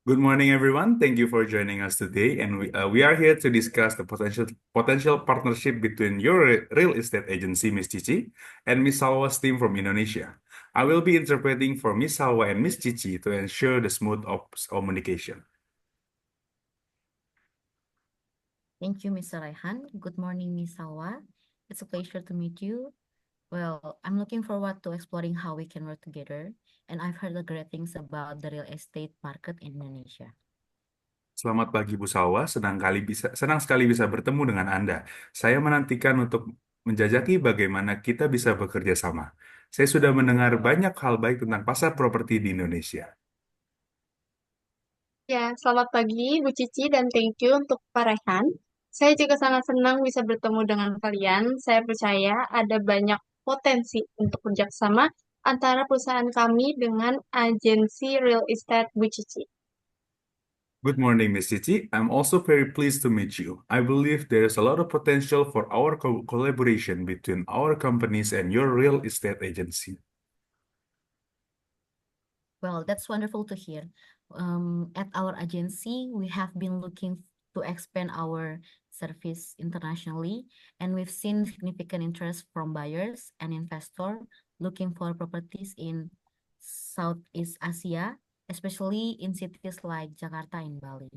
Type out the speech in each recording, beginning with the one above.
Good morning, everyone. Thank you for joining us today, and we are here to discuss the potential partnership between your real estate agency, Miss Cici, and Miss Salwa's team from Indonesia. I will be interpreting for Miss Salwa and Miss Cici to ensure the smooth communication. Thank you, Mr. Raihan. Good morning, Miss Salwa. It's a pleasure to meet you. Well, I'm looking forward to exploring how we can work together, and I've heard the great things about the real estate market in Indonesia. Selamat pagi, Bu Salwa. Senang sekali bisa bertemu dengan Anda. Saya menantikan untuk menjajaki bagaimana kita bisa bekerja sama. Saya sudah mendengar banyak hal baik tentang pasar properti di Indonesia. Ya, selamat pagi Bu Cici dan thank you untuk Pak Rehan. Saya juga sangat senang bisa bertemu dengan kalian. Saya percaya ada banyak potensi untuk kerjasama antara perusahaan kami dengan agensi real estate Bu Cici. Good morning, Ms. Cici. I'm also very pleased to meet you. I believe there is a lot of potential for our collaboration between our companies and your real estate agency. Well, that's wonderful to hear. At our agency, we have been looking to expand our service internationally, and we've seen significant interest from buyers and investors looking for properties in Southeast Asia, especially in cities like Jakarta and Bali.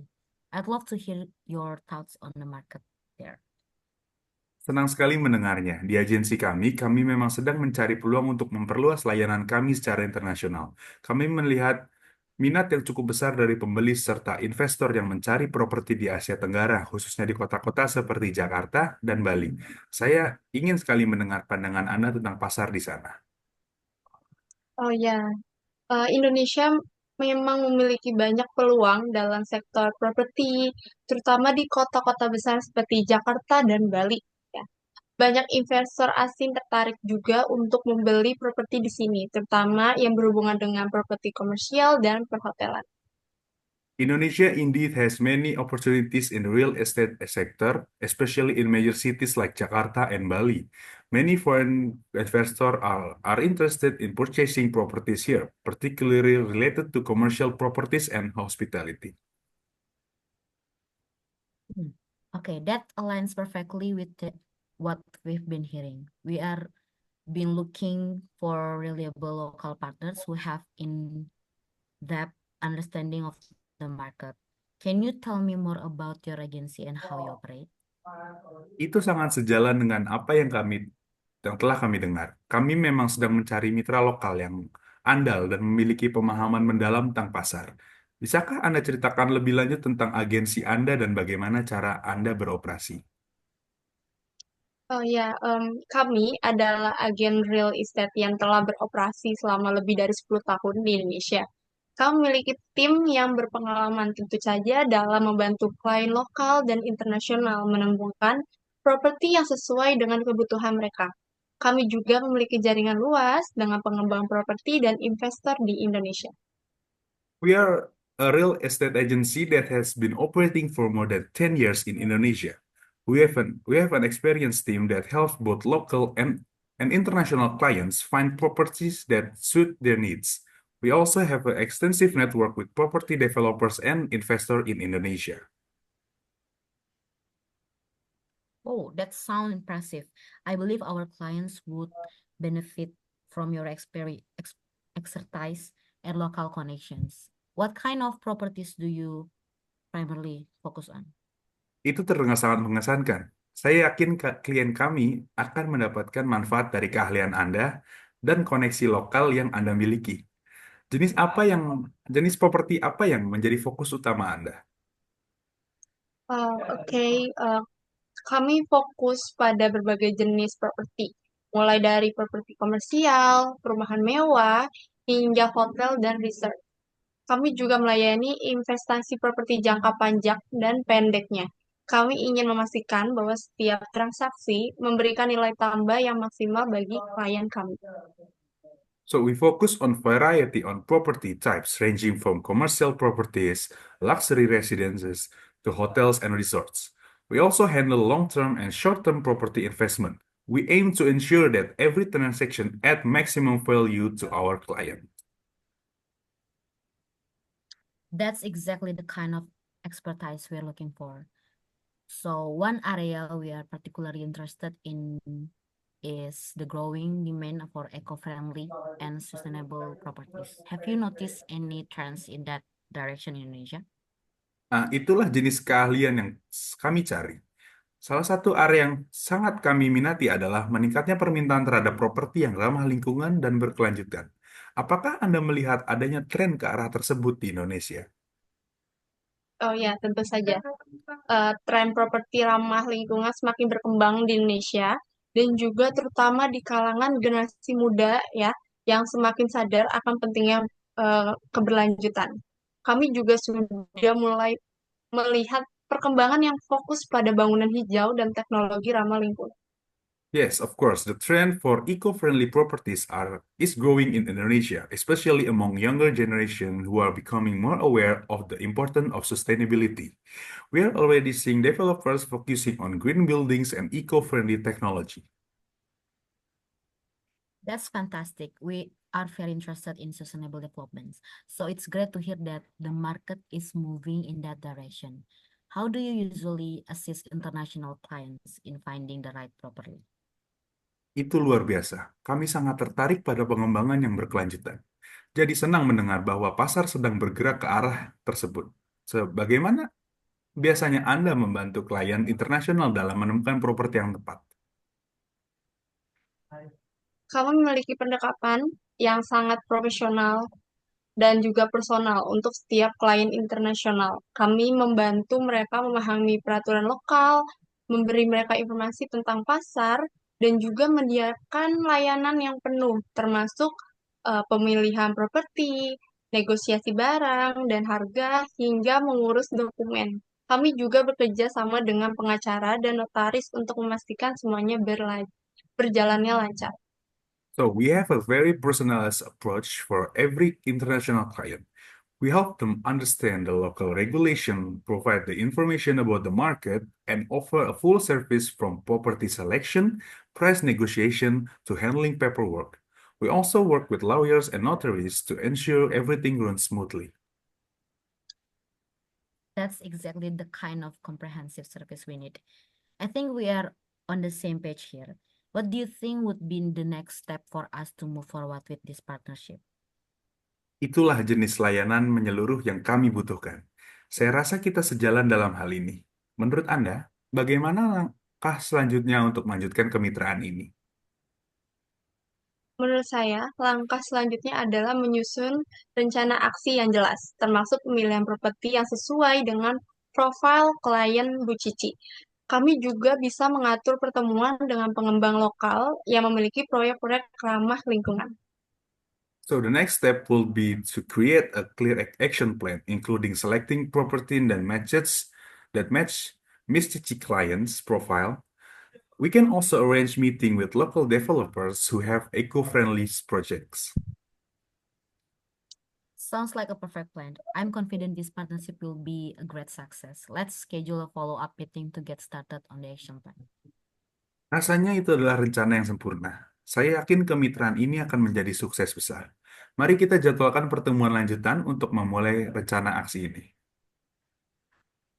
I'd love to hear your thoughts on the market there. Senang sekali mendengarnya. Di agensi kami memang sedang mencari peluang untuk memperluas layanan kami secara internasional. Kami melihat minat yang cukup besar dari pembeli serta investor yang mencari properti di Asia Tenggara, khususnya di kota-kota seperti Jakarta dan Bali. Saya ingin sekali mendengar pandangan Anda tentang pasar di sana. Oh ya, Indonesia memang memiliki banyak peluang dalam sektor properti, terutama di kota-kota besar seperti Jakarta dan Bali. Ya. Banyak investor asing tertarik juga untuk membeli properti di sini, terutama yang berhubungan dengan properti komersial dan perhotelan. Indonesia indeed has many opportunities in the real estate sector, especially in major cities like Jakarta and Bali. Many foreign investors are interested in purchasing properties here, particularly related to commercial properties and hospitality. Okay, that aligns perfectly with what we've been hearing. We are been looking for reliable local partners who have in-depth understanding of the market. Can you tell me more about your agency and how you operate? Itu sangat sejalan dengan apa yang telah kami dengar. Kami memang sedang mencari mitra lokal yang andal dan memiliki pemahaman mendalam tentang pasar. Bisakah Anda ceritakan lebih lanjut tentang agensi Anda dan bagaimana cara Anda beroperasi? Oh ya, kami adalah agen real estate yang telah beroperasi selama lebih dari 10 tahun di Indonesia. Kami memiliki tim yang berpengalaman tentu saja dalam membantu klien lokal dan internasional menemukan properti yang sesuai dengan kebutuhan mereka. Kami juga memiliki jaringan luas dengan pengembang properti dan investor di Indonesia. We are a real estate agency that has been operating for more than 10 years in Indonesia. We have an experienced team that helps both local and international clients find properties that suit their needs. We also have an extensive network with property developers and investors in Indonesia. Oh, that sounds impressive. I believe our clients would benefit from your expertise and local connections. What kind of properties do you primarily focus on? Itu terdengar sangat mengesankan. Saya yakin klien kami akan mendapatkan manfaat dari keahlian Anda dan koneksi lokal yang Anda miliki. Jenis apa yang jenis properti apa yang menjadi fokus utama Anda? Oke, kami fokus pada berbagai jenis properti, mulai dari properti komersial, perumahan mewah, hingga hotel dan resort. Kami juga melayani investasi properti jangka panjang dan pendeknya. Kami ingin memastikan bahwa setiap transaksi memberikan nilai tambah yang maksimal bagi klien kami. So we focus on variety on property types ranging from commercial properties, luxury residences, to hotels and resorts. We also handle long-term and short-term property investment. We aim to ensure that every transaction add maximum value to our client. That's exactly the kind of expertise we're looking for. So one area we are particularly interested in is the growing demand for eco-friendly and sustainable properties. Have you noticed any trends in that direction in Indonesia? Nah, itulah jenis keahlian yang kami cari. Salah satu area yang sangat kami minati adalah meningkatnya permintaan terhadap properti yang ramah lingkungan dan berkelanjutan. Apakah Anda melihat adanya tren ke arah tersebut di Indonesia? Oh ya, tentu saja. Tren properti ramah lingkungan semakin berkembang di Indonesia dan juga terutama di kalangan generasi muda ya yang semakin sadar akan pentingnya keberlanjutan. Kami juga sudah mulai melihat perkembangan yang fokus pada bangunan hijau dan teknologi ramah lingkungan. Yes, of course. The trend for eco-friendly properties is growing in Indonesia, especially among younger generation who are becoming more aware of the importance of sustainability. We are already seeing developers focusing on green buildings and eco-friendly technology. That's fantastic. We are very interested in sustainable developments. So it's great to hear that the market is moving in that direction. How do you usually assist international clients in finding the right property? Itu luar biasa. Kami sangat tertarik pada pengembangan yang berkelanjutan. Jadi senang mendengar bahwa pasar sedang bergerak ke arah tersebut. Sebagaimana biasanya Anda membantu klien internasional dalam menemukan properti yang tepat? Kami memiliki pendekatan yang sangat profesional dan juga personal untuk setiap klien internasional. Kami membantu mereka memahami peraturan lokal, memberi mereka informasi tentang pasar, dan juga menyediakan layanan yang penuh, termasuk pemilihan properti, negosiasi barang dan harga, hingga mengurus dokumen. Kami juga bekerja sama dengan pengacara dan notaris untuk memastikan semuanya berjalannya lancar. So we have a very personalized approach for every international client. We help them understand the local regulation, provide the information about the market, and offer a full service from property selection, price negotiation, to handling paperwork. We also work with lawyers and notaries to ensure everything runs smoothly. That's exactly the kind of comprehensive service we need. I think we are on the same page here. What do you think would be the next step for us to move forward with this partnership? Itulah jenis layanan menyeluruh yang kami butuhkan. Saya rasa kita sejalan dalam hal ini. Menurut Anda, bagaimana langkah selanjutnya untuk melanjutkan kemitraan ini? Menurut saya, langkah selanjutnya adalah menyusun rencana aksi yang jelas, termasuk pemilihan properti yang sesuai dengan profil klien Bu Cici. Kami juga bisa mengatur pertemuan dengan pengembang lokal yang memiliki proyek-proyek ramah lingkungan. So the next step will be to create a clear action plan, including selecting property that match Miss Cici client's profile. We can also arrange meeting with local developers who have eco-friendly projects. Sounds like a perfect plan. I'm confident this partnership will be a great success. Let's schedule a follow-up meeting to get started on the action plan. Rasanya itu adalah rencana yang sempurna. Saya yakin kemitraan ini akan menjadi sukses besar. Mari kita jadwalkan pertemuan lanjutan untuk memulai rencana aksi ini.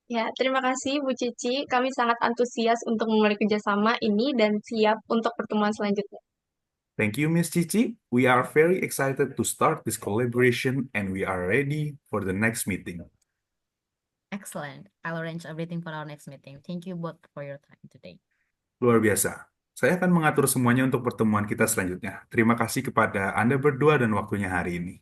Ya, terima kasih Bu Cici. Kami sangat antusias untuk memulai kerjasama ini dan siap untuk pertemuan selanjutnya. Thank you, Miss Cici. We are very excited to start this collaboration and we are ready for the next meeting. Excellent. I'll arrange everything for our next meeting. Thank you both for your time today. Luar biasa. Saya akan mengatur semuanya untuk pertemuan kita selanjutnya. Terima kasih kepada Anda berdua dan waktunya hari ini.